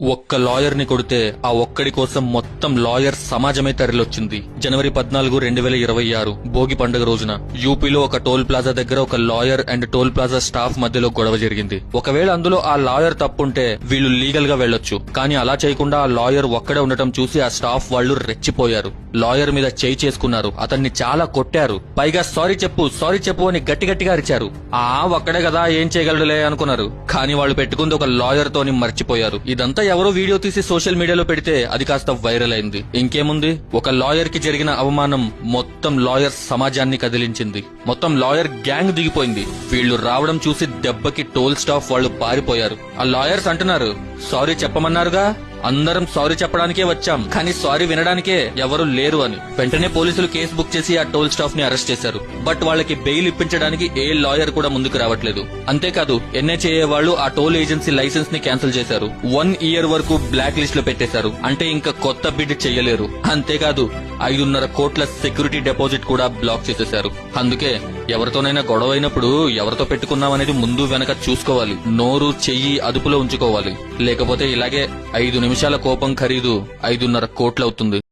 ఒక్క లాయర్ ని కొడితే ఆ ఒక్కడి కోసం మొత్తం లాయర్ సమాజమే తరలొచ్చింది. జనవరి 14, 2026 భోగి పండుగ రోజున యూపీలో ఒక టోల్ ప్లాజా దగ్గర ఒక lawyer and toll plaza staff మధ్యలో గొడవ జరిగింది. ఒకవేళ అందులో ఆ లాయర్ తప్పుంటే వీళ్ళు లీగల్ గా వెళ్లొచ్చు. కానీ అలా చేయకుండా ఆ లాయర్ ఒక్కడే ఉండటం చూసి ఆ స్టాఫ్ వాళ్ళు రెచ్చిపోయారు. లాయర్ మీద చేయి చేసుకున్నారు. అతన్ని చాలా కొట్టారు. పైగా సారీ చెప్పు అని గట్టిగా అరిచారు. ఒక్కడే కదా ఏం చేయగలడులే అనుకున్నారు. కానీ వాళ్ళు పెట్టుకుంది ఒక లాయర్ తోని మర్చిపోయారు. ఇదంతా ఎవరో వీడియో తీసి సోషల్ మీడియాలో పెడితే అది కాస్త వైరల్ అయింది. ఇంకేముంది, ఒక లాయర్ కి జరిగిన అవమానం మొత్తం లాయర్ సమాజాన్ని కదిలించింది. మొత్తం లాయర్ గ్యాంగ్ దిగిపోయింది. వీళ్లు రావడం చూసి దెబ్బకి టోల్ స్టాఫ్ వాళ్ళు పారిపోయారు. ఆ లాయర్స్ అంటున్నారు, సారీ చెప్పమన్నారుగా, అందరం సారీ చెప్పడానికే వచ్చాం, కానీ సారీ వినడానికే ఎవరు లేరు అని. వెంటనే పోలీసులు కేసు బుక్ చేసి ఆ టోల్ స్టాఫ్ ని అరెస్ట్ చేశారు. బట్ వాళ్ళకి బెయిల్ ఇప్పించడానికి ఏ లాయర్ కూడా ముందుకు రావట్లేదు. అంతేకాదు NHAA వాళ్ళు ఆ టోల్ ఏజెన్సీ లైసెన్స్ ని క్యాన్సిల్ చేశారు. 1 year వరకు బ్లాక్ లిస్ట్ లో పెట్టేశారు. అంటే ఇంకా కొత్త బిడ్ చెయ్యలేరు. అంతేకాదు 5.5 కోట్ల సెక్యూరిటీ డిపాజిట్ కూడా బ్లాక్ చేసేశారు. అందుకే ఎవరితోనైనా గొడవ అయినప్పుడు ఎవరితో పెట్టుకున్నామనేది ముందు వెనక చూసుకోవాలి. నోరు చెయ్యి అదుపులో ఉంచుకోవాలి. లేకపోతే ఇలాగే 5 నిమిషాల కోపం ఖరీదు 5.5 కోట్లవుతుంది.